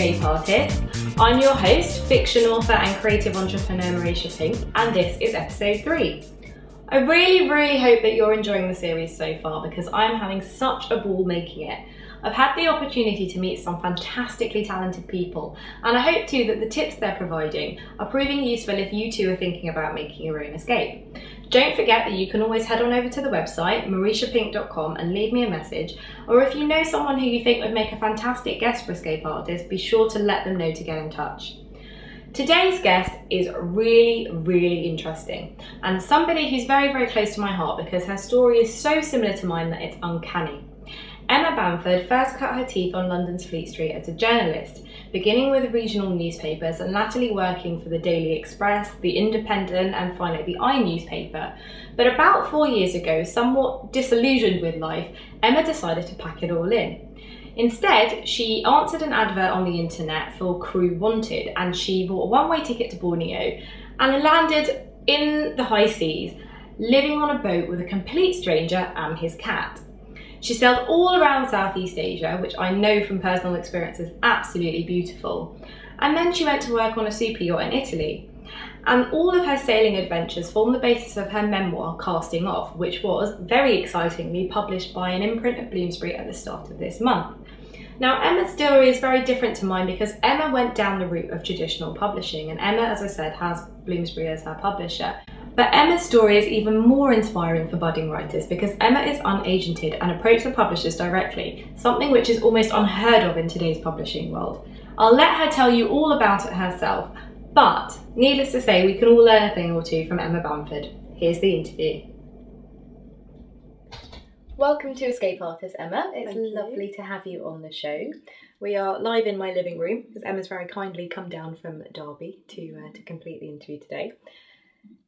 Escape Artist. I'm your host, fiction author and creative entrepreneur Marisha Pink, and this is episode 3. I really hope that you're enjoying the series so far because I'm having such a ball making it. I've had the opportunity to meet some fantastically talented people, and I hope too that the tips they're providing are proving useful if you too are thinking about making your own escape. Don't forget that you can always head on over to the website marishapink.com and leave me a message, or if you know someone who you think would make a fantastic guest for Escape Artist, be sure to let them know to get in touch. Today's guest is really interesting, and somebody who's very close to my heart because her story is so similar to mine that it's uncanny. Emma Bamford first cut her teeth on London's Fleet Street as a journalist, beginning with regional newspapers and latterly working for the Daily Express, the Independent and finally the I newspaper. But about 4 years ago, somewhat disillusioned with life, Emma decided to pack it all in. Instead, she answered an advert on the internet for crew wanted, and she bought a one-way ticket to Borneo and landed in the high seas, living on a boat with a complete stranger and his cat. She sailed all around Southeast Asia, which I know from personal experience is absolutely beautiful. And then she went to work on a super yacht in Italy. And all of her sailing adventures form the basis of her memoir, Casting Off, which was, very excitingly, published by an imprint of Bloomsbury at the start of this month. Now, Emma's story is very different to mine because Emma went down the route of traditional publishing, and Emma, as I said, has Bloomsbury as her publisher. But Emma's story is even more inspiring for budding writers because Emma is unagented and approached the publishers directly, something which is almost unheard of in today's publishing world. I'll let her tell you all about it herself, but needless to say, we can all learn a thing or two from Emma Bamford. Here's the interview. Welcome to Escape Artist, Emma. It's lovely to have you on the show. We are live in my living room because Emma's very kindly come down from Derby to complete the interview today.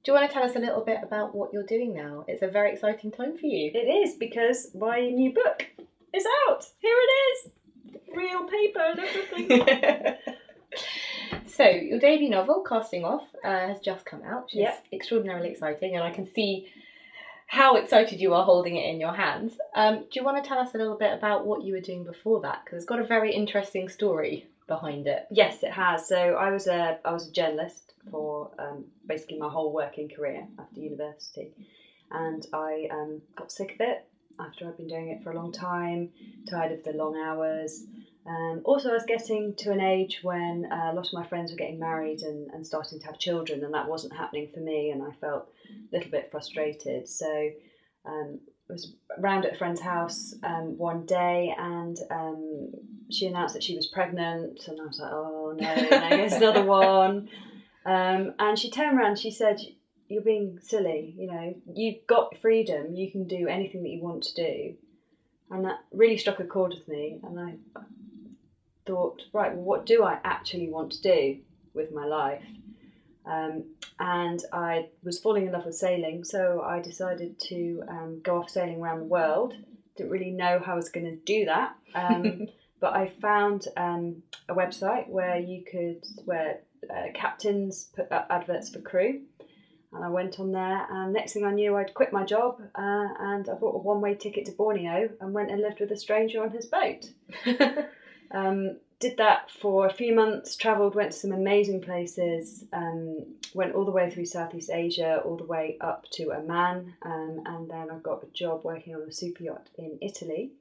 Do you want to tell us a little bit about what you're doing now? It's a very exciting time for you. It is, because my new book is out. Here it is. Real paper and everything. So, your debut novel, Casting Off, has just come out, which is extraordinarily exciting, and I can see how excited you are holding it in your hands. Do you want to tell us a little bit about what you were doing before that? Because it's got a very interesting story behind it. Yes, it has. So I was a journalist for basically my whole working career after university, and I got sick of it after I'd been doing it for a long time, tired of the long hours. Also, I was getting to an age when a lot of my friends were getting married and starting to have children, and that wasn't happening for me, and I felt a little bit frustrated. So I was round at a friend's house one day, and she announced that she was pregnant, and I was like, oh no, there's another one. And she turned around and she said, you're being silly, you know, you've got freedom, you can do anything that you want to do. And that really struck a chord with me, and I thought, right, well, what do I actually want to do with my life? And I was falling in love with sailing, so I decided to go off sailing around the world. Didn't really know how I was going to do that, but I found a website where captains put up adverts for crew, and I went on there, and next thing I knew, I'd quit my job and I bought a one-way ticket to Borneo and went and lived with a stranger on his boat. Did that for a few months, travelled, went to some amazing places, went all the way through Southeast Asia, all the way up to Oman, and then I got a job working on a super yacht in Italy.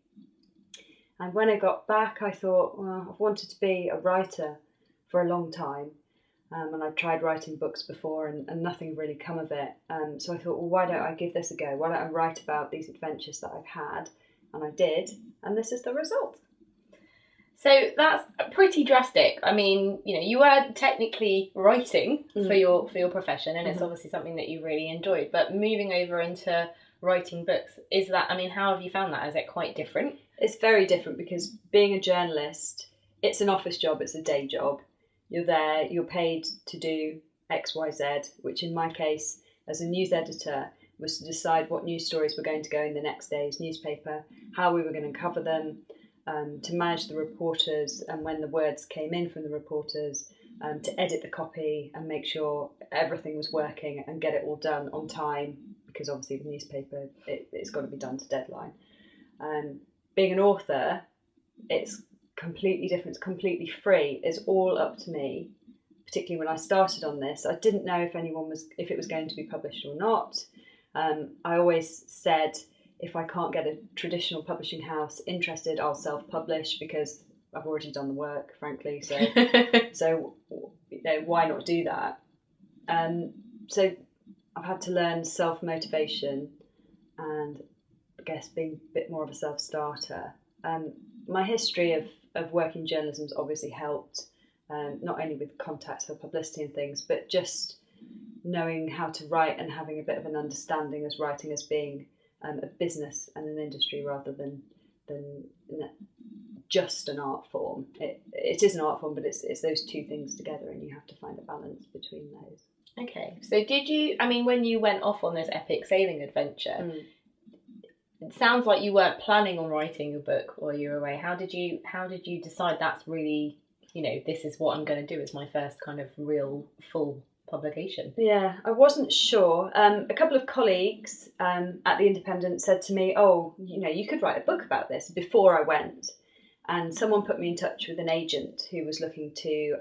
And when I got back, I thought, well, I've wanted to be a writer for a long time, and I've tried writing books before and nothing really come of it. So I thought, well, why don't I give this a go? Why don't I write about these adventures that I've had? And I did, and this is the result. So that's pretty drastic. I mean, you know, you were technically writing for your profession, and it's obviously something that you really enjoyed. But moving over into writing books, how have you found that? Is it quite different? It's very different because being a journalist, it's an office job, it's a day job. You're there, you're paid to do X, Y, Z, which in my case, as a news editor, was to decide what news stories were going to go in the next day's newspaper, how we were going to cover them, to manage the reporters, and when the words came in from the reporters, to edit the copy and make sure everything was working and get it all done on time, because obviously the newspaper, it's got to be done to deadline. Being an author, it's completely different, it's completely free. It's all up to me. Particularly when I started on this, I didn't know if it was going to be published or not. I always said, if I can't get a traditional publishing house interested, I'll self-publish because I've already done the work, frankly. So why not do that? So I've had to learn self-motivation and I guess being a bit more of a self-starter. My history of working journalism's obviously helped, not only with contacts for publicity and things, but just knowing how to write and having a bit of an understanding as writing as being a business and an industry rather than just an art form. It is an art form, but it's those two things together, and you have to find a balance between those. Okay, so when you went off on this epic sailing adventure, it sounds like you weren't planning on writing a book while you were away. How did you decide that's really, this is what I'm going to do as my first kind of real full publication? Yeah, I wasn't sure. A couple of colleagues at the Independent said to me, "Oh, you could write a book about this," before I went, and someone put me in touch with an agent who was looking to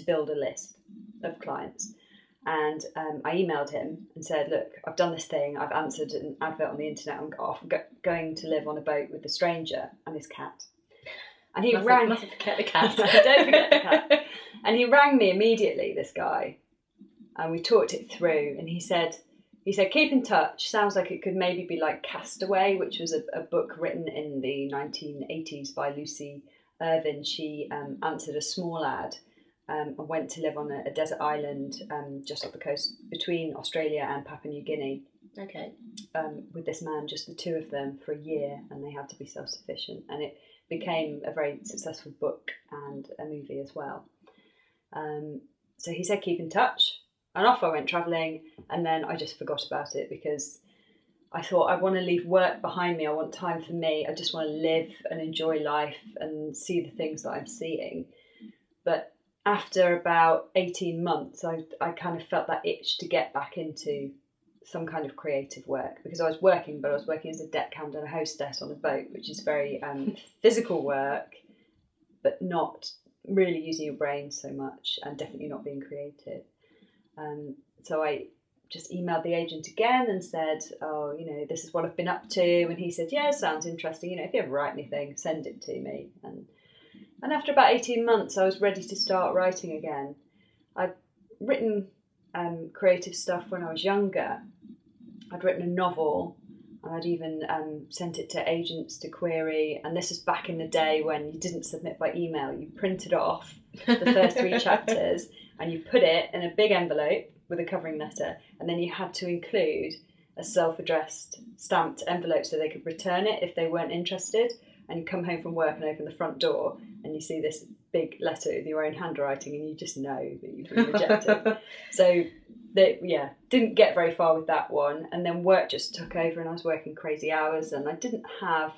build a list of clients. And I emailed him and said, "Look, I've done this thing. I've answered an advert on the internet. I'm going to live on a boat with a stranger and his cat." And he rang. Mustn't forget the cat. Don't forget the cat. And he rang me immediately, this guy, and we talked it through. And he said, "Keep in touch. Sounds like it could maybe be like Castaway, which was a book written in the 1980s by Lucy Irvin. She answered a small ad." And went to live on a desert island just off the coast between Australia and Papua New Guinea. Okay. With this man, just the two of them for a year, and they had to be self-sufficient. And it became a very successful book and a movie as well. So he said, "Keep in touch." And off I went travelling, and then I just forgot about it because I thought, I want to leave work behind me. I want time for me. I just want to live and enjoy life and see the things that I'm seeing. But after about 18 months, I kind of felt that itch to get back into some kind of creative work, because I was working as a deckhand and a hostess on a boat, which is very physical work, but not really using your brain so much, and definitely not being creative. So I just emailed the agent again and said, "Oh, this is what I've been up to." And he said, "Yeah, sounds interesting. If you ever write anything, send it to me." And after about 18 months, I was ready to start writing again. I'd written creative stuff when I was younger. I'd written a novel, and I'd even sent it to agents to query. And this was back in the day when you didn't submit by email. You printed off the first 3 chapters, and you put it in a big envelope with a covering letter. And then you had to include a self-addressed stamped envelope so they could return it if they weren't interested. And you come home from work and open the front door, and you see this big letter with your own handwriting, and you just know that you've been rejected. So, didn't get very far with that one. And then work just took over, and I was working crazy hours, and I didn't have,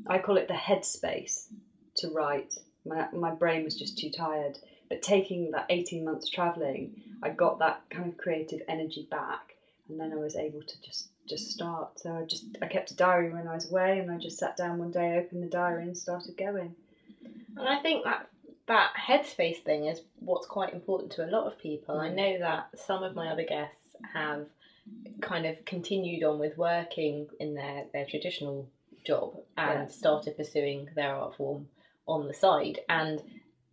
I call it the headspace to write. My brain was just too tired. But taking that 18 months travelling, I got that kind of creative energy back, and then I was able to just start. So I kept a diary when I was away, and I just sat down one day, opened the diary and started going. And I think that headspace thing is what's quite important to a lot of people. I know that some of my other guests have kind of continued on with working in their traditional job and started pursuing their art form on the side, and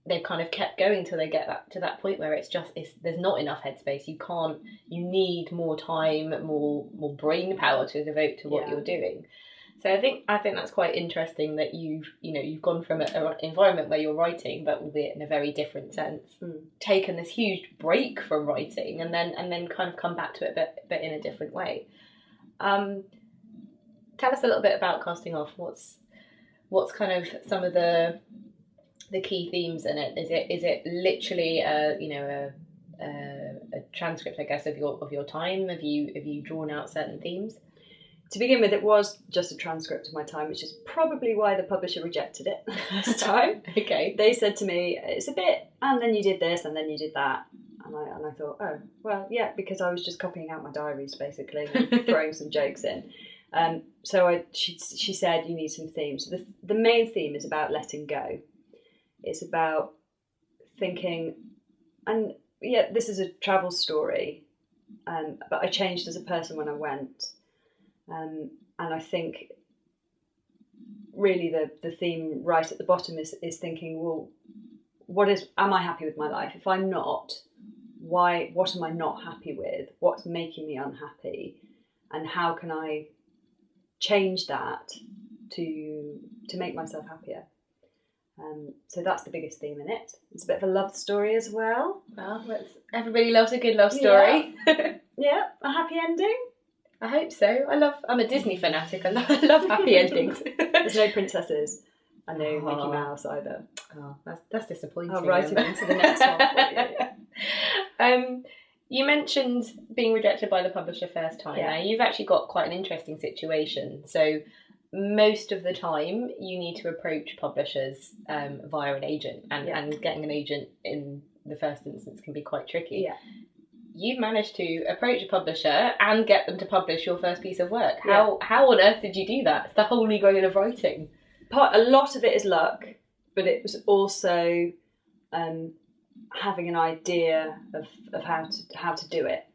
they've kind of kept going till they get to that point where there's not enough headspace. You need more time, more brain power to devote to what you're doing. So I think that's quite interesting that you've gone from an environment where you're writing, but albeit in a very different sense, taken this huge break from writing, and then kind of come back to it, but in a different way. Tell us a little bit about Casting Off. What's kind of some of the key themes in it? Is it literally a transcript, I guess, of your time? Have you drawn out certain themes? To begin with, it was just a transcript of my time, which is probably why the publisher rejected it this time. Okay. They said to me, "It's a bit, and then you did this, and then you did that." And I thought, oh, well, yeah, because I was just copying out my diaries, basically, and throwing some jokes in. She said, you need some themes. So the main theme is about letting go. It's about thinking, and yeah, this is a travel story, but I changed as a person when I went. And I think really the theme right at the bottom is thinking, well, am I happy with my life? If I'm not, what am I not happy with? What's making me unhappy? And how can I change that to make myself happier? So that's the biggest theme in it. It's a bit of a love story as well. Well, everybody loves a good love story. Yeah, a happy ending. I hope so. I'm a Disney fanatic. I love happy endings. There's no princesses and no Mickey Mouse either. Oh, that's disappointing. I'll write it into the next one for you. You mentioned being rejected by the publisher first time. Yeah. Now, you've actually got quite an interesting situation. So most of the time you need to approach publishers via an agent, and getting an agent in the first instance can be quite tricky. Yeah. You've managed to approach a publisher and get them to publish your first piece of work. How on earth did you do that? It's the holy grail of writing. A lot of it is luck, but it was also having an idea of how to do it.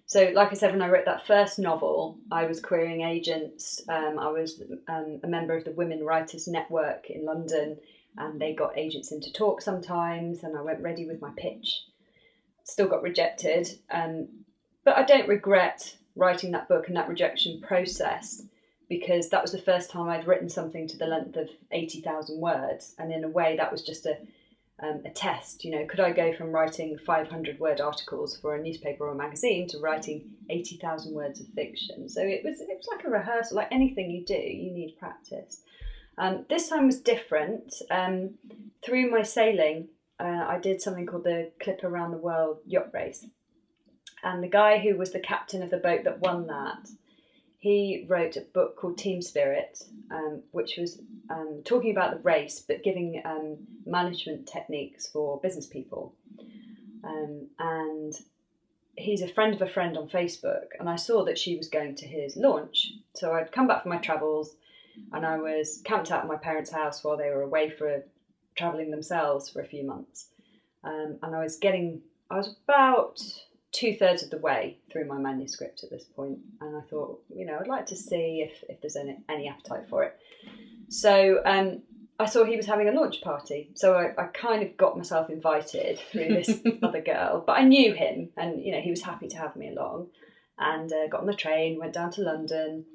So, like I said, when I wrote that first novel, I was querying agents. I was a member of the Women Writers Network in London, and they got agents in to talk sometimes, and I went ready with my pitch. Still got rejected, but I don't regret writing that book and that rejection process, because that was the first time I'd written something to the length of 80,000 words, and in a way that was just a test. Could I go from writing 500-word articles for a newspaper or a magazine to writing 80,000 words of fiction? So it was like a rehearsal. Like anything you do, you need practice. This time was different. Through my sailing, I did something called the Clip Around the World yacht race. And the guy who was the captain of the boat that won that, he wrote a book called Team Spirit, which was talking about the race, but giving management techniques for business people. And he's a friend of a friend on Facebook, and I saw that she was going to his launch. So I'd come back from my travels, and I was camped out at my parents' house while they were away travelling themselves for a few months. And I was about 2/3 of the way through my manuscript at this point, and I thought, I'd like to see if there's any appetite for it. So I saw he was having a launch party, so I kind of got myself invited through this other girl, but I knew him, and he was happy to have me along, and got on the train, went down to London.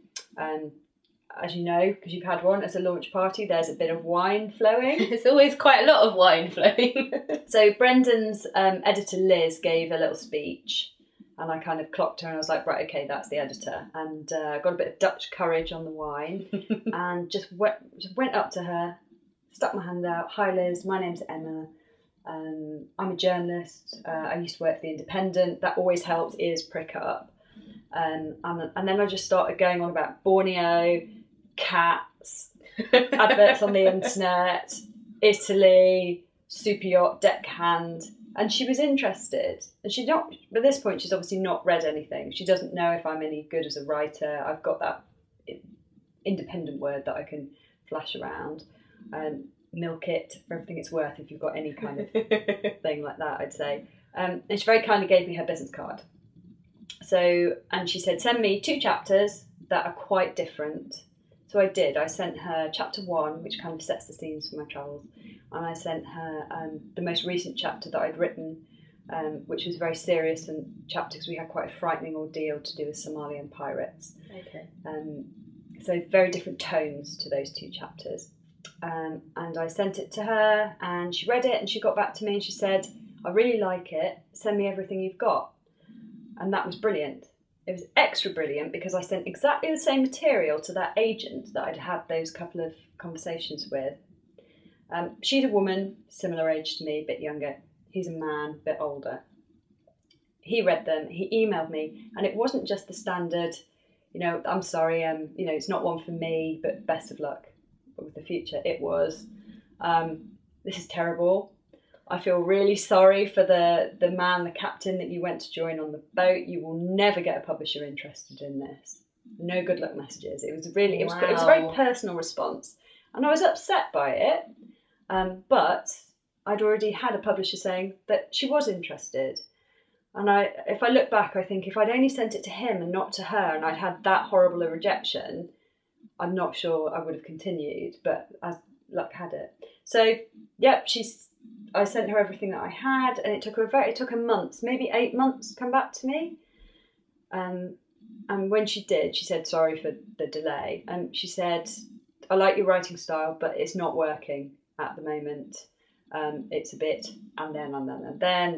As you know, because you've had one, as a launch party, there's a bit of wine flowing. There's always quite a lot of wine flowing. So Brendan's editor, Liz, gave a little speech, and I kind of clocked her, and I was like, right, okay, that's the editor. And got a bit of Dutch courage on the wine, and just went up to her, stuck my hand out. Hi, Liz, my name's Emma. I'm a journalist. I used to work for The Independent. That always helps ears prick up. And then I just started going on about Borneo, cats, adverts on the internet, Italy, super yacht, deckhand, and she was interested. And at this point, she's obviously not read anything. She doesn't know if I'm any good as a writer. I've got that independent word that I can flash around and milk it for everything it's worth if you've got any kind of thing like that, I'd say. And she very kindly gave me her business card. And she said, send me 2 chapters that are quite different. So I did. I sent her chapter 1, which kind of sets the scenes for my travels. And I sent her the most recent chapter that I'd written, which was very serious and chapter because we had quite a frightening ordeal to do with Somalian pirates. Okay. So very different tones to those 2 chapters. And I sent it to her, and she read it, and she got back to me and she said, I really like it. Send me everything you've got. And that was brilliant. It was extra brilliant because I sent exactly the same material to that agent that I'd had those couple of conversations with. She's a woman, similar age to me, a bit younger. He's a man, a bit older. He read them, he emailed me, and it wasn't just the standard, I'm sorry, it's not one for me, but best of luck with the future. It was, this is terrible. I feel really sorry for the captain that you went to join on the boat. You will never get a publisher interested in this. no good luck messages. It was really, it was a Wow. very personal response, and I was upset by it. But I'd already had a publisher saying that she was interested. And if I look back, I think if I'd only sent it to him and not to her, and I'd had that horrible a rejection, I'm not sure I would have continued, but as luck had it. So, yep, I sent her everything that I had, and it took her months, maybe 8 months to come back to me. And when she did, she said, sorry for the delay. And she said, I like your writing style, but it's not working at the moment. It's a bit and then,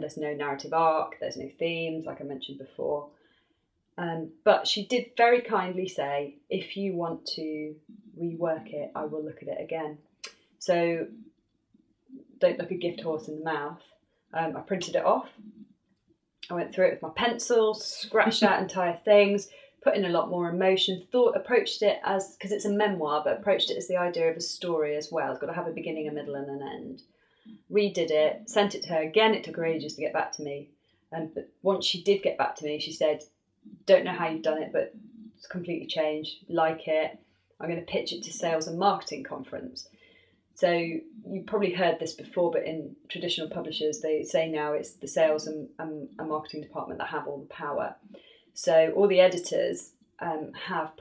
there's no narrative arc, there's no themes, like I mentioned before. But she did very kindly say, if you want to rework it, I will look at it again. So don't look a gift horse in the mouth. I printed it off. I went through it with my pencil, scratched out entire things, put in a lot more emotion, approached it as, because it's a memoir, but approached it as the idea of a story as well. It's got to have a beginning, a middle and an end. Redid it, sent it to her again. It took her ages to get back to me. But once she did get back to me, she said, don't know how you've done it, but it's completely changed. Like it. I'm going to pitch it to sales and marketing conference. So you probably heard this before, but in traditional publishers, they say now it's the sales and marketing department that have all the power. So all the editors have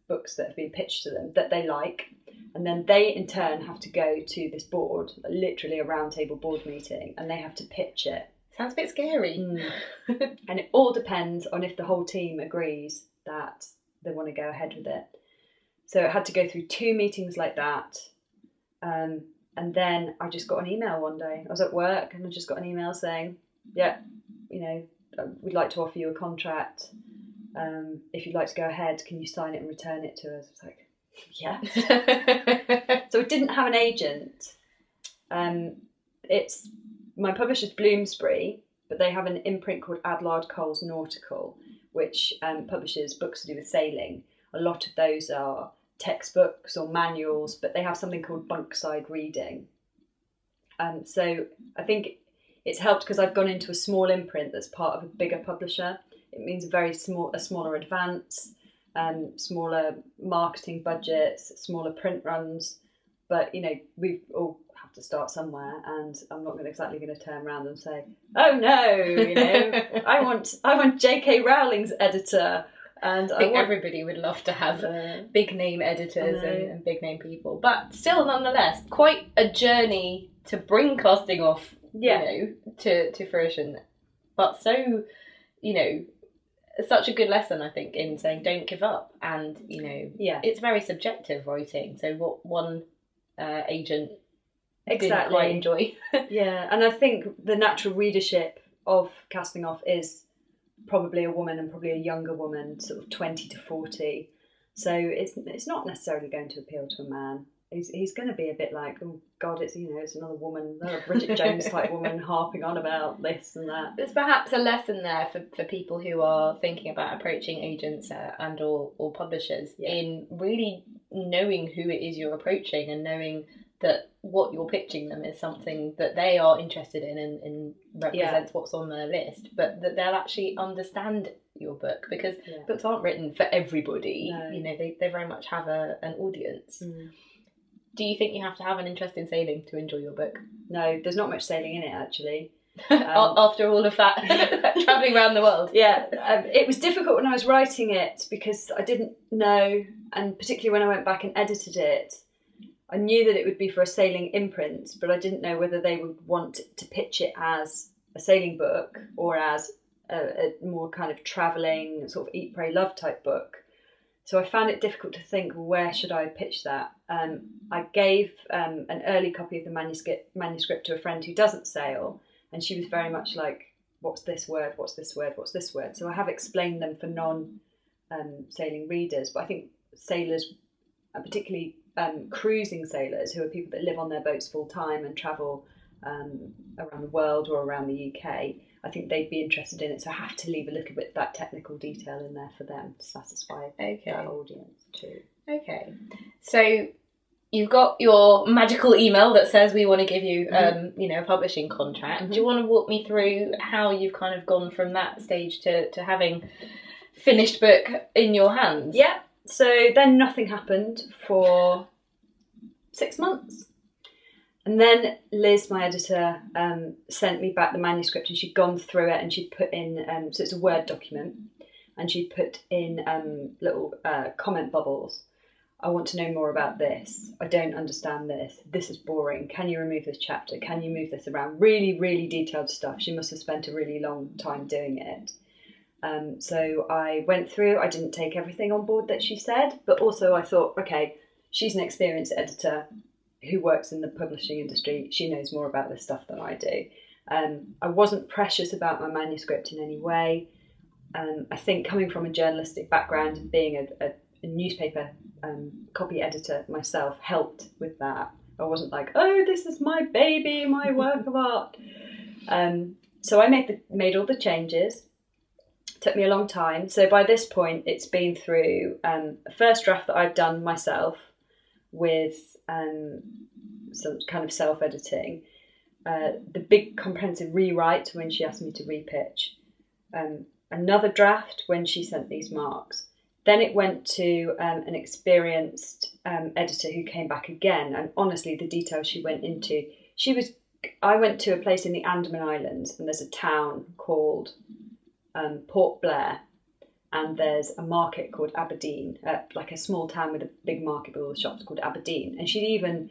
books that have been pitched to them that they like. And then they, in turn, have to go to this board, literally a roundtable board meeting, and they have to pitch it. Sounds a bit scary. And it all depends on if the whole team agrees that they want to go ahead with it. So it had to go through 2 meetings like that. And then I just got an email one day. I was at work and I just got an email saying, yeah, we'd like to offer you a contract. If you'd like to go ahead, can you sign it and return it to us? It's like, yeah. So it didn't have an agent. It's my publisher's Bloomsbury, but they have an imprint called Adlard Coles Nautical, which publishes books to do with sailing. A lot of those are textbooks or manuals, but they have something called bunkside reading. So I think it's helped because I've gone into a small imprint that's part of a bigger publisher. It means a smaller advance, smaller marketing budgets, smaller print runs. But we all have to start somewhere, and I'm not exactly going to turn around and say, "Oh no, I want J.K. Rowling's editor." And I think everybody would love to have big name editors and big name people, but still, nonetheless, quite a journey to bring casting off, to fruition. But so, such a good lesson, I think, in saying don't give up. And it's very subjective writing. So what one agent didn't quite enjoy. Yeah, and I think the natural readership of casting off is probably a woman, and probably a younger woman, sort of 20 to 40. So it's not necessarily going to appeal to a man. He's going to be a bit like, oh God, it's another woman, another Bridget Jones type woman harping on about this and that. There's perhaps a lesson there for people who are thinking about approaching agents and or publishers in really knowing who it is you're approaching, and knowing that what you're pitching them is something that they are interested in and represents what's on their list, but that they'll actually understand your book, because books aren't written for everybody. No. They very much have an audience. Do you think you have to have an interest in sailing to enjoy your book? No, there's not much sailing in it, actually. After all of that travelling around the world. Yeah, it was difficult when I was writing it because I didn't know, and particularly when I went back and edited it, I knew that it would be for a sailing imprint, but I didn't know whether they would want to pitch it as a sailing book or as a more kind of travelling, sort of eat, pray, love type book. So I found it difficult to think, where should I pitch that? I gave an early copy of the manuscript to a friend who doesn't sail, and she was very much like, what's this word, what's this word, what's this word? So I have explained them for non-sailing readers, but I think sailors, particularly cruising sailors, who are people that live on their boats full time and travel around the world or around the UK, I think they'd be interested in it. So I have to leave a little bit of that technical detail in there for them to satisfy that audience too. Okay, so you've got your magical email that says we want to give you, a publishing contract. Do you want to walk me through how you've kind of gone from that stage to having finished book in your hands. Yeah. So then nothing happened for 6 months. And then Liz, my editor, sent me back the manuscript, and she'd gone through it and she'd put in, so it's a Word document, and she'd put in little comment bubbles. I want to know more about this. I don't understand this. This is boring. Can you remove this chapter? Can you move this around? Really, really detailed stuff. She must have spent a really long time doing it. So I went through, I didn't take everything on board that she said, but also I thought, okay, she's an experienced editor who works in the publishing industry. She knows more about this stuff than I do. I wasn't precious about my manuscript in any way. I think coming from a journalistic background and being a newspaper copy editor myself helped with that. I wasn't like, oh, this is my baby, my work of art. So I made all the changes. It took me a long time. So by this point, it's been through a first draft that I've done myself with some kind of self-editing, the big comprehensive rewrite when she asked me to repitch, another draft when she sent these marks. Then it went to an experienced editor who came back again, and honestly, the details she went into, I went to a place in the Andaman Islands, and there's a town called Port Blair, and there's a market called Aberdeen, like a small town with a big market with all the shops called Aberdeen. And she'd even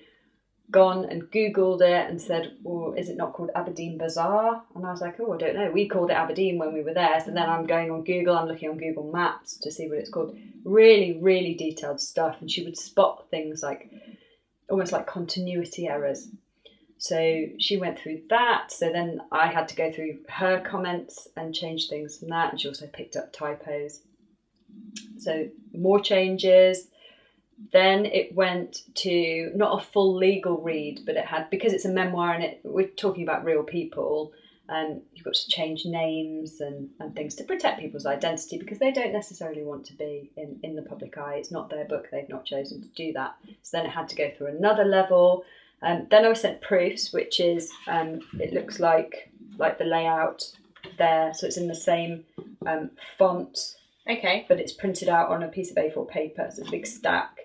gone and Googled it and said, oh, is it not called Aberdeen Bazaar? And I was like, oh, I don't know. We called it Aberdeen when we were there. So then I'm going on Google, I'm looking on Google Maps to see what it's called. Really, really detailed stuff. And she would spot things like, almost like continuity errors. So she went through that. So then I had to go through her comments and change things from that. And she also picked up typos. So more changes. Then it went to not a full legal read, but it had, because it's a memoir and we're talking about real people, you've got to change names and things to protect people's identity, because they don't necessarily want to be in the public eye. It's not their book. They've not chosen to do that. So then it had to go through another level. Then I was sent proofs, which is, it looks like the layout there. So it's in the same font. Okay. But it's printed out on a piece of A4 paper. So it's a big stack.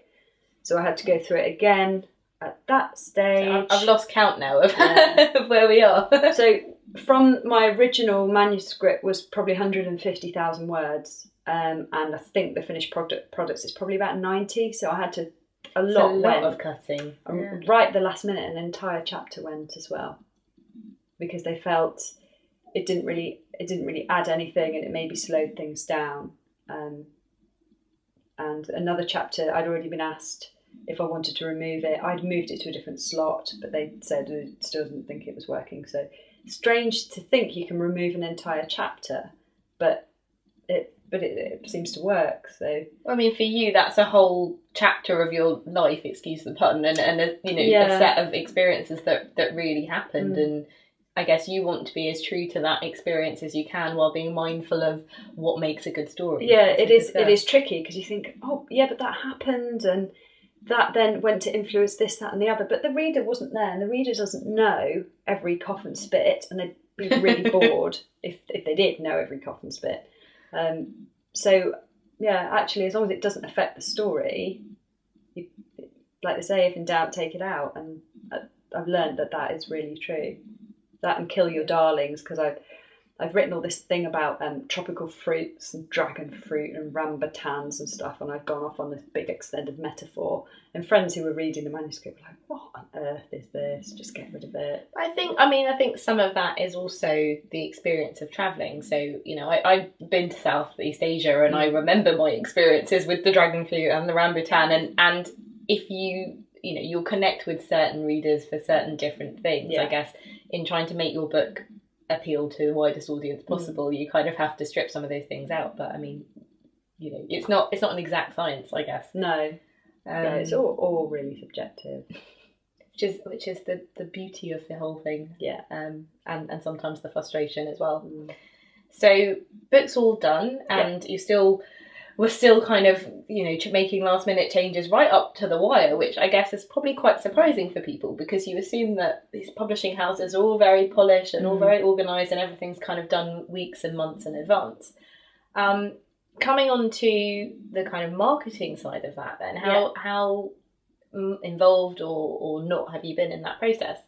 So I had to go through it again at that stage. So I've lost count now of, of where we are. So from my original manuscript was probably 150,000 words. And I think the finished products is probably about 90. So I had to... A lot of cutting. Right at the last minute, an entire chapter went as well, because they felt it didn't really add anything, and it maybe slowed things down. And another chapter, I'd already been asked if I wanted to remove it. I'd moved it to a different slot, but they said it still didn't think it was working. So strange to think you can remove an entire chapter, but it seems to work. So I mean, for you, that's a whole chapter of your life, excuse the pun, and a set of experiences that really happened. And I guess you want to be as true to that experience as you can, while being mindful of what makes a good story. Yeah, it is tricky, because you think, oh yeah, but that happened, and that then went to influence this, that, and the other. But the reader wasn't there, and the reader doesn't know every cough and spit, and they'd be really bored if they did know every cough and spit. So yeah, actually, as long as it doesn't affect the story, like they say, if in doubt, take it out. And I've learned that is really true. That and kill your darlings, because I've written all this thing about tropical fruits and dragon fruit and rambutans and stuff, and I've gone off on this big extended metaphor. And friends who were reading the manuscript were like, "What on earth is this? Just get rid of it." I think some of that is also the experience of travelling. So I've been to Southeast Asia, and I remember my experiences with the dragon fruit and the rambutan, and if you'll connect with certain readers for certain different things. I guess in trying to make your book appeal to the widest audience possible, you kind of have to strip some of those things out. But I mean, it's not an exact science, I guess. No, it's all really subjective, which is the beauty of the whole thing. Yeah, and sometimes the frustration as well. So book's all done, and we're still kind of making last minute changes right up to the wire, which I guess is probably quite surprising for people, because you assume that these publishing houses are all very polished and all very organised, and everything's kind of done weeks and months in advance. coming on to the kind of marketing side of that then, how involved or not have you been in that process?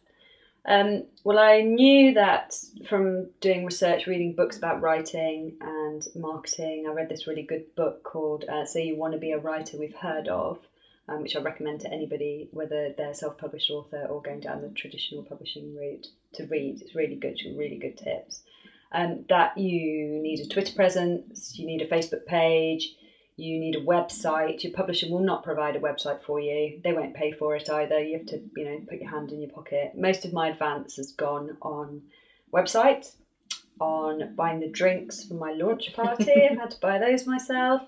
Well, I knew that from doing research, reading books about writing and marketing. I read this really good book called So You Want to Be a Writer We've Heard Of, which I recommend to anybody, whether they're a self-published author or going down the traditional publishing route, to read. It's really good, really good tips. That you need a Twitter presence, you need a Facebook page, you need a website. Your publisher will not provide a website for you. They won't pay for it either. You have to, put your hand in your pocket. Most of my advance has gone on website, on buying the drinks for my launch party. I've had to buy those myself.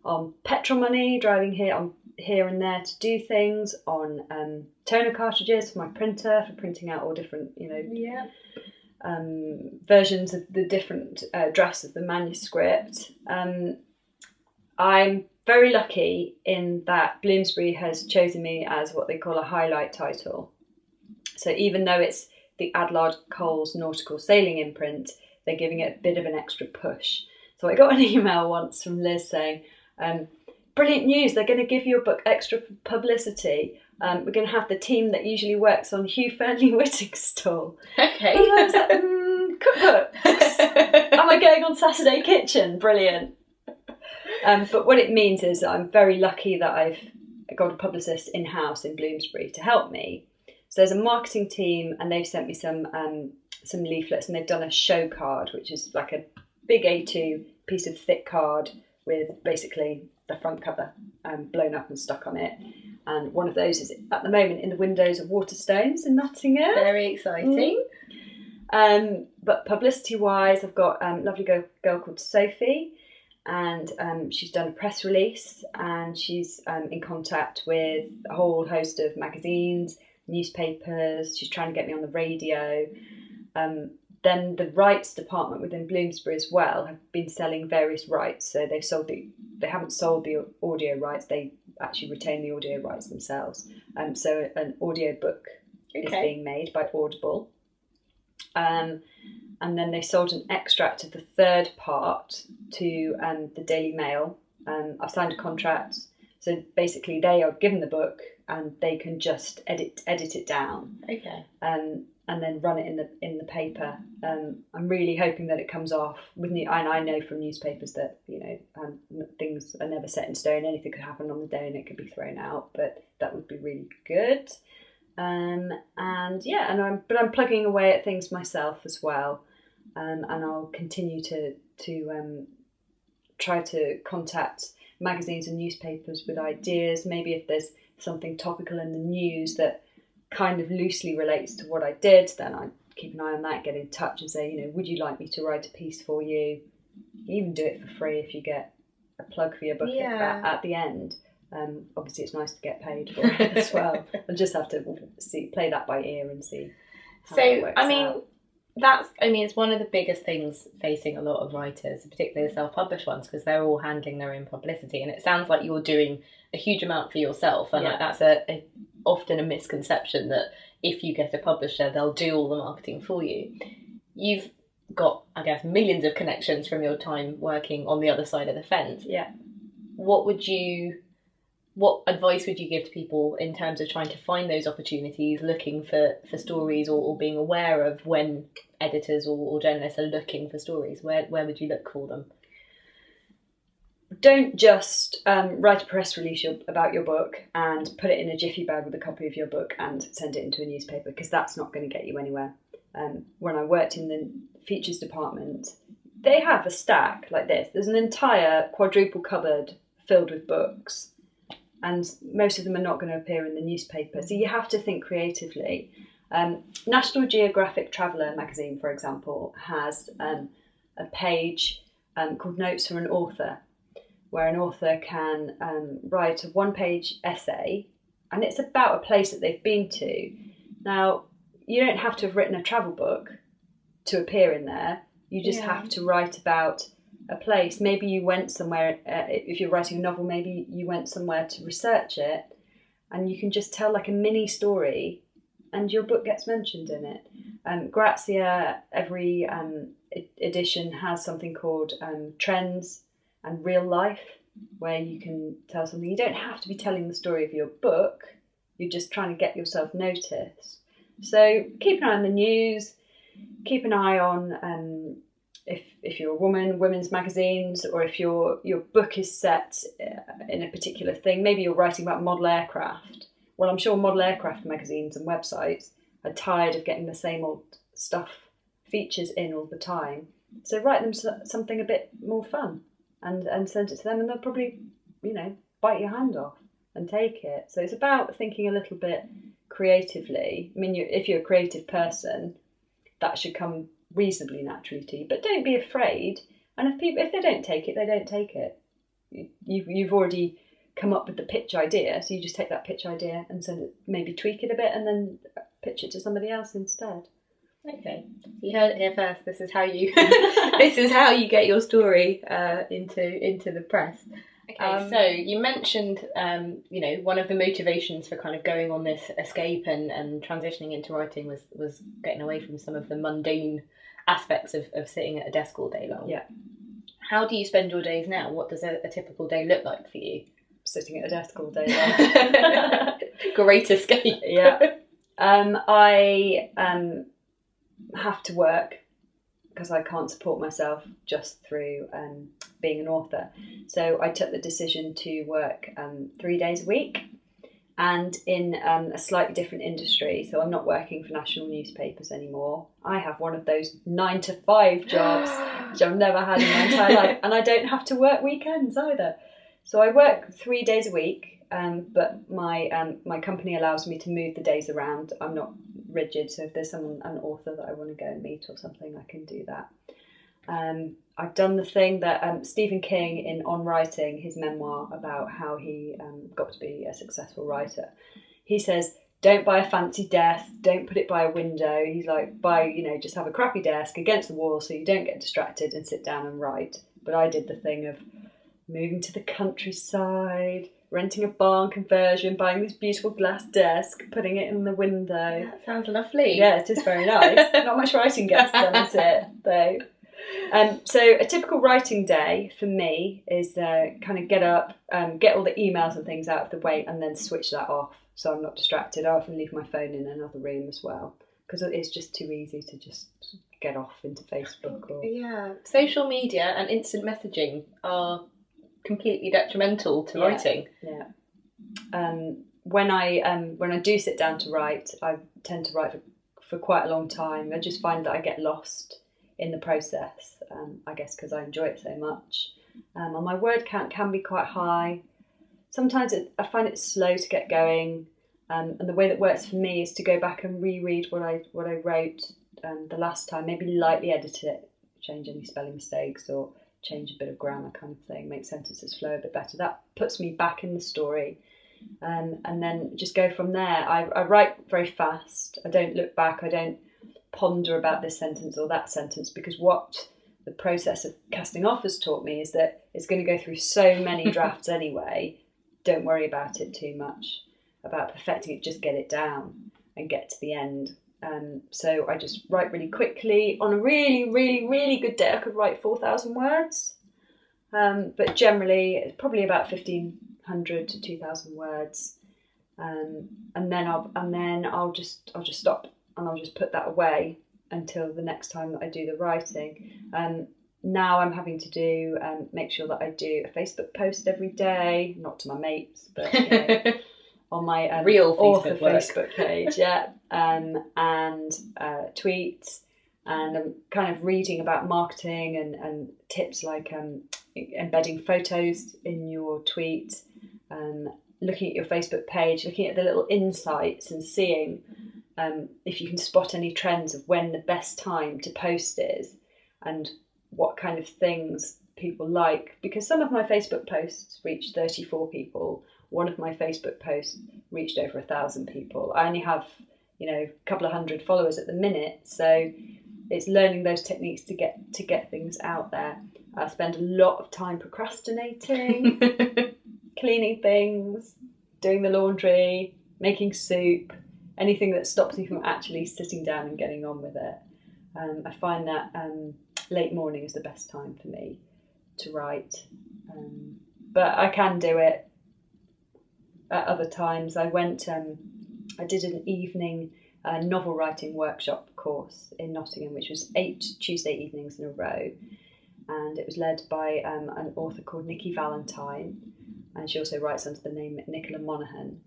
On petrol money, driving here and there to do things. On toner cartridges for my printer, for printing out all different, versions of the different drafts of the manuscript. I'm very lucky in that Bloomsbury has chosen me as what they call a highlight title. So even though it's the Adlard Coles Nautical Sailing imprint, they're giving it a bit of an extra push. So I got an email once from Liz saying, brilliant news, they're going to give your book extra publicity. We're going to have the team that usually works on Hugh Fearnley-Whitting's stall. Okay. And I was like, cookbooks. Am I going on Saturday Kitchen? Brilliant. But what it means is that I'm very lucky that I've got a publicist in-house in Bloomsbury to help me. So there's a marketing team, and they've sent me some leaflets, and they've done a show card, which is like a big A2 piece of thick card with basically the front cover blown up and stuck on it. And one of those is at the moment in the windows of Waterstones in Nottingham. Very exciting. But publicity-wise, I've got a lovely girl called Sophie, and she's done a press release, and she's in contact with a whole host of magazines, newspapers. She's trying to get me on the radio. Then the rights department within Bloomsbury as well have been selling various rights. So they haven't sold the audio rights, they actually retain the audio rights themselves. So an audio book is being made by Audible. And then they sold an extract of the third part to the Daily Mail. I've signed a contract. So basically they are given the book and they can just edit it down. Okay. And then run it in the paper. I'm really hoping that it comes off with and I know from newspapers that things are never set in stone. Anything could happen on the day and it could be thrown out, but that would be really good. I'm plugging away at things myself as well, and I'll continue to try to contact magazines and newspapers with ideas. Maybe if there's something topical in the news that kind of loosely relates to what I did, then I keep an eye on that, get in touch and say, would you like me to write a piece for you? You can even do it for free if you get a plug for your book at the end. Obviously it's nice to get paid for it as well. I'll just have to play that by ear and see how it works out. It's one of the biggest things facing a lot of writers, particularly the self-published ones, because they're all handling their own publicity, and it sounds like you're doing a huge amount for yourself, and that's often a misconception that if you get a publisher, they'll do all the marketing for you. You've got, I guess, millions of connections from your time working on the other side of the fence. Yeah. What advice would you give to people in terms of trying to find those opportunities, looking for stories, or being aware of when editors or journalists are looking for stories? Where would you look for them? Don't just write a press release about your book and put it in a jiffy bag with a copy of your book and send it into a newspaper, because that's not going to get you anywhere. When I worked in the features department, they have a stack like this. There's an entire quadruple cupboard filled with books, and most of them are not going to appear in the newspaper. So you have to think creatively. National Geographic Traveller magazine, for example, has a page called Notes from an Author, where an author can write a one-page essay, and it's about a place that they've been to. Now, you don't have to have written a travel book to appear in there. You just have to write about a place. Maybe you went somewhere, if you're writing a novel, maybe you went somewhere to research it, and you can just tell like a mini story and your book gets mentioned in it. Grazia, every edition has something called Trends, and real life, where you can tell something. You don't have to be telling the story of your book. You're just trying to get yourself noticed. So keep an eye on the news. Keep an eye on if you're a woman, women's magazines, or if your book is set in a particular thing. Maybe you're writing about model aircraft. Well, I'm sure model aircraft magazines and websites are tired of getting the same old stuff, features in all the time. So write them something a bit more fun and send it to them, and they'll probably, bite your hand off and take it. So it's about thinking a little bit creatively. I mean, if you're a creative person, that should come reasonably naturally to you. But don't be afraid. And if they don't take it, they don't take it. You've already come up with the pitch idea, so you just take that pitch idea and send it, maybe tweak it a bit, and then pitch it to somebody else instead. Okay, you heard it here first. This is how you get your story into the press. Okay, so you mentioned, one of the motivations for kind of going on this escape and transitioning into writing was getting away from some of the mundane aspects of sitting at a desk all day long. Yeah. How do you spend your days now? What does a typical day look like for you? Sitting at a desk all day long. Great escape. Yeah. I have to work because I can't support myself just through being an author. So I took the decision to work 3 days a week, and in a slightly different industry. So I'm not working for national newspapers anymore. I have one of those 9-to-5 jobs, which I've never had in my entire life, and I don't have to work weekends either. So I work 3 days a week, but my company allows me to move the days around. I'm not rigid, so if there's an author that I want to go and meet or something, I can do that. I've done the thing that Stephen King, in On Writing, his memoir about how he got to be a successful writer, he says, don't buy a fancy desk, don't put it by a window. He's like, just have a crappy desk against the wall so you don't get distracted and sit down and write. But I did the thing of moving to the countryside, renting a barn conversion, buying this beautiful glass desk, putting it in the window. That sounds lovely. Yeah, it is very nice. Not much writing gets done, is it? Though. So a typical writing day for me is kind of get up, get all the emails and things out of the way, and then switch that off so I'm not distracted. I often leave my phone in another room as well, because it's just too easy to just get off into Facebook. Yeah, social media and instant messaging are completely detrimental to writing. Yeah. When I do sit down to write, I tend to write for quite a long time. I just find that I get lost in the process, I guess because I enjoy it so much. And my word count can be quite high. Sometimes I find it slow to get going, and the way that works for me is to go back and reread what I wrote the last time, maybe lightly edit it, change any spelling mistakes or change a bit of grammar kind of thing, make sentences flow a bit better. That puts me back in the story, and then just go from there. I write very fast. I don't look back. I don't ponder about this sentence or that sentence, because what the process of casting off has taught me is that it's going to go through so many drafts anyway. Don't worry about it too much, about perfecting it. Just get it down and get to the end. So I just write really quickly. On a really, really, really good day, I could write 4,000 words. But generally, it's probably about 1,500 to 2,000 words. And then I'll just stop, and I'll just put that away until the next time that I do the writing. Now I'm having to do make sure that I do a Facebook post every day, not to my mates, but on my real author Facebook page, and tweets, and I'm kind of reading about marketing and tips like embedding photos in your tweet, looking at your Facebook page, looking at the little insights and seeing if you can spot any trends of when the best time to post is and what kind of things people like. Because some of my Facebook posts reached 34 people. One of my Facebook posts reached over 1,000 people. I only have, a couple of hundred followers at the minute, so it's learning those techniques to get things out there. I spend a lot of time procrastinating, cleaning things, doing the laundry, making soup, anything that stops me from actually sitting down and getting on with it. I find that late morning is the best time for me to write. but I can do it at other times. I did an evening novel writing workshop course in Nottingham, which was 8 Tuesday evenings in a row, and it was led by an author called Nikki Valentine, and she also writes under the name Nicola Monaghan.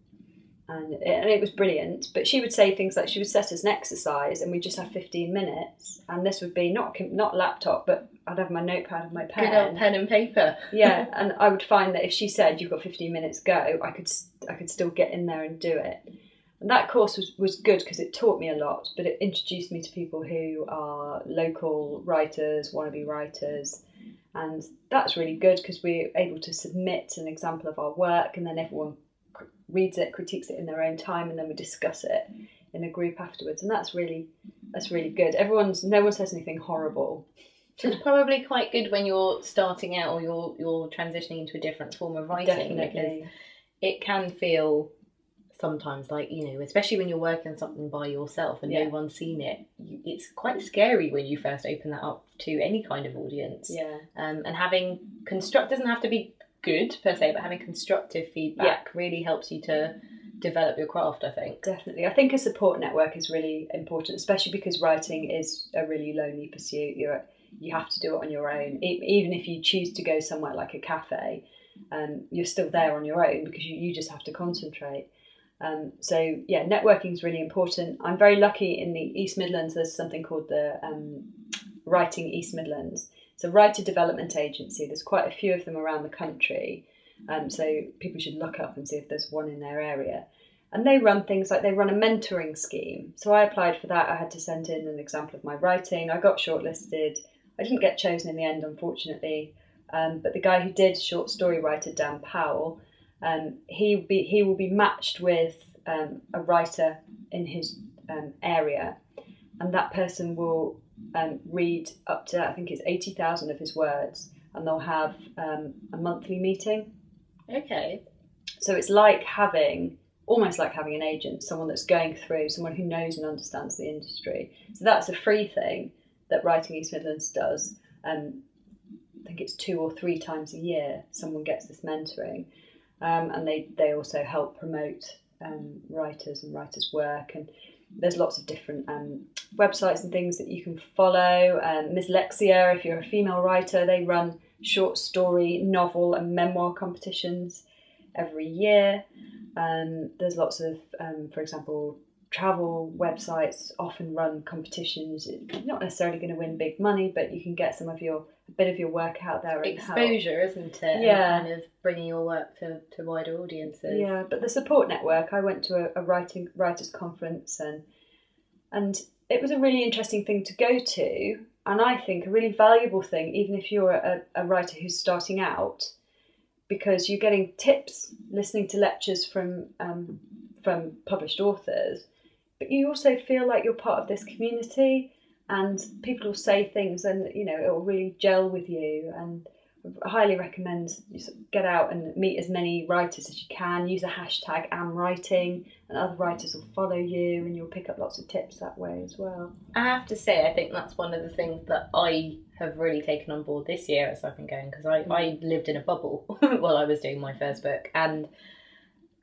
And it was brilliant, but she would say things like, she would set us an exercise and we'd just have 15 minutes, and this would be not laptop, but I'd have my notepad and my pen. Good old pen and paper. Yeah, and I would find that if she said, you've got 15 minutes, go, I could still get in there and do it. And that course was good because it taught me a lot, but it introduced me to people who are local writers, wannabe writers, and that's really good because we're able to submit an example of our work, and then everyone reads it, critiques it in their own time, and then we discuss it in a group afterwards, and that's really good. No one says anything horrible. So it's probably quite good when you're starting out or you're transitioning into a different form of writing. Definitely. Because it can feel sometimes like, especially when you're working on something by yourself and no one's seen it, it's quite scary when you first open that up to any kind of audience. Yeah. And having doesn't have to be good per se, but having constructive feedback really helps you to develop your craft, I think. Definitely. I think a support network is really important, especially because writing is a really lonely pursuit. You have to do it on your own. Even if you choose to go somewhere like a cafe, you're still there on your own because you just have to concentrate. So networking is really important. I'm very lucky in the East Midlands. There's something called the Writing East Midlands. It's a writer development agency. There's quite a few of them around the country. So people should look up and see if there's one in their area. And they run things like, they run a mentoring scheme. So I applied for that. I had to send in an example of my writing. I got shortlisted. I didn't get chosen in the end, unfortunately. But the guy who did, short story writer Dan Powell, he will be matched with a writer in his area. And that person will read up to, I think it's 80,000 of his words, and they'll have a monthly meeting. Okay. So it's almost like having an agent, someone that's going through, someone who knows and understands the industry. So that's a free thing that Writing East Midlands does. I think it's 2 or 3 times a year someone gets this mentoring. And they also help promote writers and writers' work, and there's lots of different websites and things that you can follow. Ms. Lexia, if you're a female writer, they run short story, novel and memoir competitions every year. There's lots of, for example, travel websites often run competitions. You're not necessarily going to win big money, but you can get a bit of your work out there. Exposure, isn't it? Yeah. And kind of bringing your work to wider audiences. Yeah, but the support network, I went to a writers conference and it was a really interesting thing to go to, and I think a really valuable thing, even if you're a writer who's starting out, because you're getting tips, listening to lectures from published authors, but you also feel like you're part of this community, and people will say things and it will really gel with you. And I highly recommend you get out and meet as many writers as you can. Use a hashtag #amwriting, and other writers will follow you, and you'll pick up lots of tips that way as well. I have to say, I think that's one of the things that I have really taken on board this year as I've been going, because I lived in a bubble while I was doing my first book, and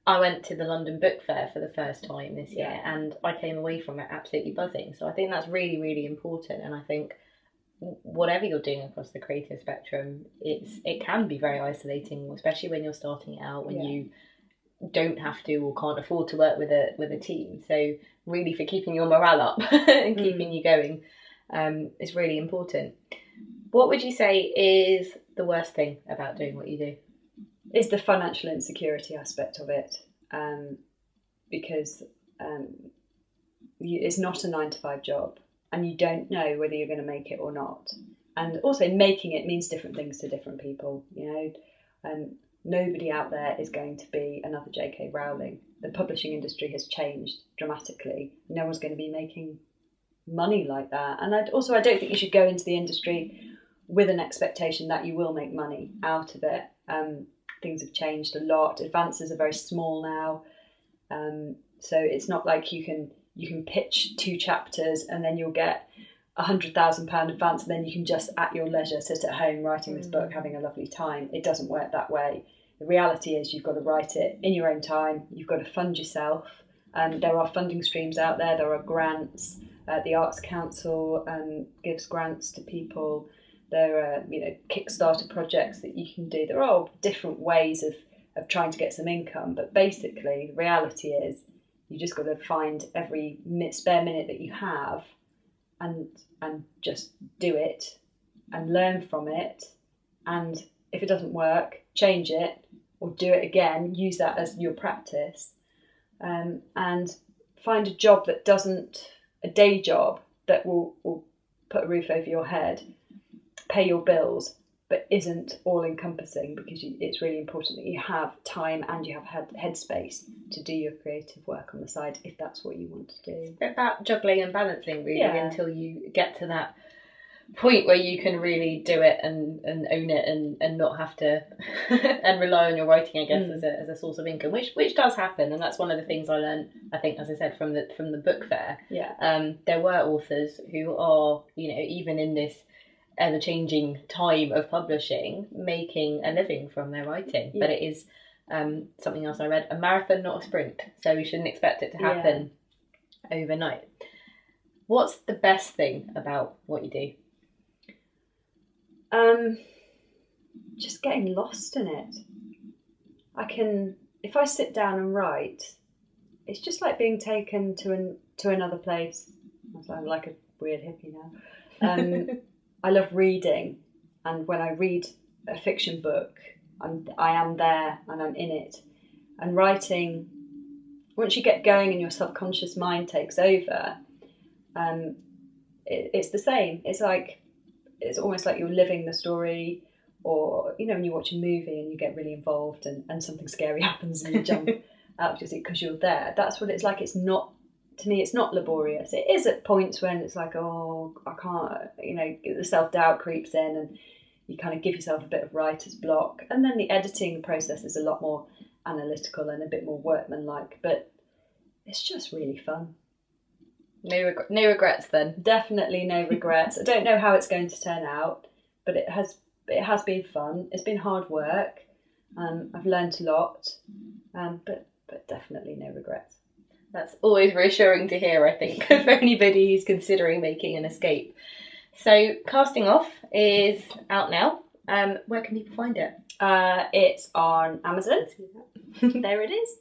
I went to the London Book Fair for the first time this year, and I came away from it absolutely buzzing. So I think that's really, really important, and I think whatever you're doing across the creative spectrum, it can be very isolating, especially when you're starting out, when you don't have to or can't afford to work with a team. So really, for keeping your morale up and keeping you going, is really important. What would you say is the worst thing about doing what you do? Is the financial insecurity aspect of it, because it's not a 9-to-5 job, and you don't know whether you're going to make it or not. And also, making it means different things to different people. Nobody out there is going to be another J.K. Rowling. The publishing industry has changed dramatically. No one's going to be making money like that. And I don't think you should go into the industry with an expectation that you will make money out of it. Things have changed a lot. Advances are very small now. So it's not like you can pitch 2 chapters and then you'll get £100,000 advance, and then you can just at your leisure sit at home writing this book, having a lovely time. It doesn't work that way. The reality is you've got to write it in your own time. You've got to fund yourself. There are funding streams out there. There are grants. The Arts Council gives grants to people. There are, Kickstarter projects that you can do. There are all different ways of trying to get some income. But basically, the reality is you just got to find every spare minute that you have and just do it and learn from it. And if it doesn't work, change it or do it again. Use that as your practice. And find a job that a day job that will put a roof over your head, pay your bills, but isn't all encompassing, because it's really important that you have time and you have headspace to do your creative work on the side, if that's what you want to do. It's a bit about juggling and balancing, really, Yeah. until you get to that point where you can really do it and own it and not have to and rely on your writing, I guess, as a source of income, which does happen. And that's one of the things I learned, I think, as I said, from the book fair. Yeah. There were authors who are, even in this ever-changing time of publishing, making a living from their writing. But it is something else I read, a marathon, not a sprint, so we shouldn't expect it to happen overnight. What's the best thing about what you do? Just getting lost in it. If I sit down and write, it's just like being taken to another place. I sound like a weird hippie now. I love reading, and when I read a fiction book, I am there and I'm in it. And writing, once you get going and your subconscious mind takes over, it's the same. It's almost like you're living the story, or when you watch a movie and you get really involved and something scary happens and you jump out of your seat because you're there. That's what it's like. It's not, to me, it's not laborious. It is at points when it's like, oh, I can't, the self-doubt creeps in and you kind of give yourself a bit of writer's block. And then the editing process is a lot more analytical and a bit more workmanlike, but it's just really fun. No regrets then? Definitely no regrets. I don't know how it's going to turn out, but it has been fun. It's been hard work. I've learned a lot, but definitely no regrets. That's always reassuring to hear, I think, for anybody who's considering making an escape. So Casting Off is out now. Where can people find it? It's on Amazon. There it is.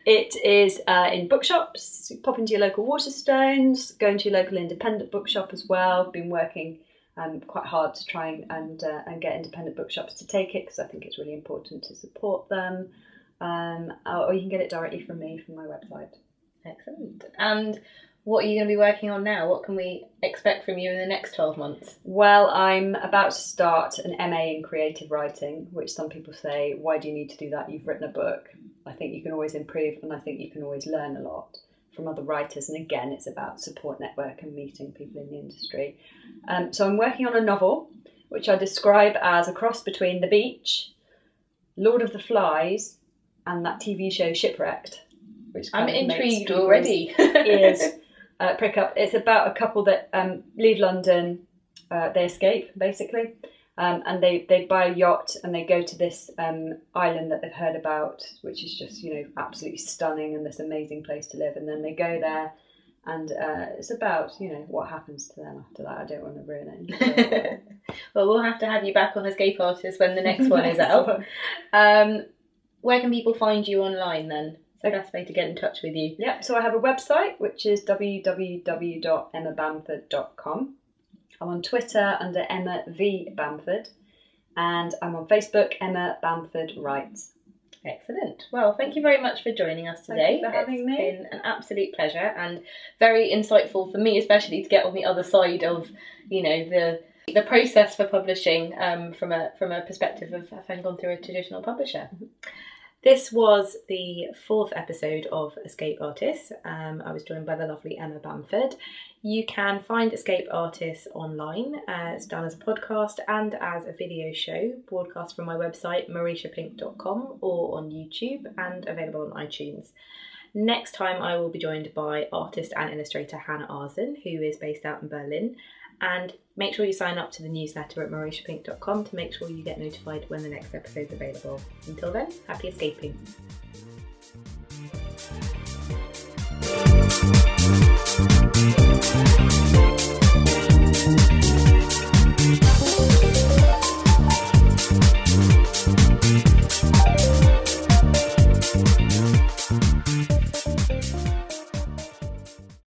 It is in bookshops. Pop into your local Waterstones. Go into your local independent bookshop as well. Been working quite hard to try and get independent bookshops to take it, because I think it's really important to support them. Or you can get it directly from me from my website. Excellent. And what are you going to be working on now? What can we expect from you in the next 12 months? Well, I'm about to start an MA in creative writing, which some people say, why do you need to do that? You've written a book. I think you can always improve, and I think you can always learn a lot from other writers. And again, it's about support network and meeting people in the industry. So I'm working on a novel, which I describe as a cross between The Beach, Lord of the Flies, and that TV show Shipwrecked. Which I'm intrigued already. Ears prick up. It's about a couple that leave London, they escape basically, and they buy a yacht and they go to this island that they've heard about, which is just absolutely stunning and this amazing place to live. And then they go there, and it's about what happens to them after that. I don't want to ruin it. Well, we'll have to have you back on Escape Artist when the next one is out. Where can people find you online then? It's the best way to get in touch with you. Yeah, so I have a website, which is www.emmabamford.com. I'm on Twitter under Emma V Bamford, and I'm on Facebook, Emma Bamford Writes. Excellent. Well, thank you very much for joining us today. Thank you for having me. It's been an absolute pleasure and very insightful for me, especially to get on the other side of, the process for publishing from a perspective of having gone through a traditional publisher. This was the 4th episode of Escape Artists. I was joined by the lovely Emma Bamford. You can find Escape Artists online. It's done as a podcast and as a video show, broadcast from my website, mauritiapink.com, or on YouTube and available on iTunes. Next time I will be joined by artist and illustrator Hannah Arzen, who is based out in Berlin. And make sure you sign up to the newsletter at mauritiapink.com to make sure you get notified when the next episode is available. Until then, happy escaping.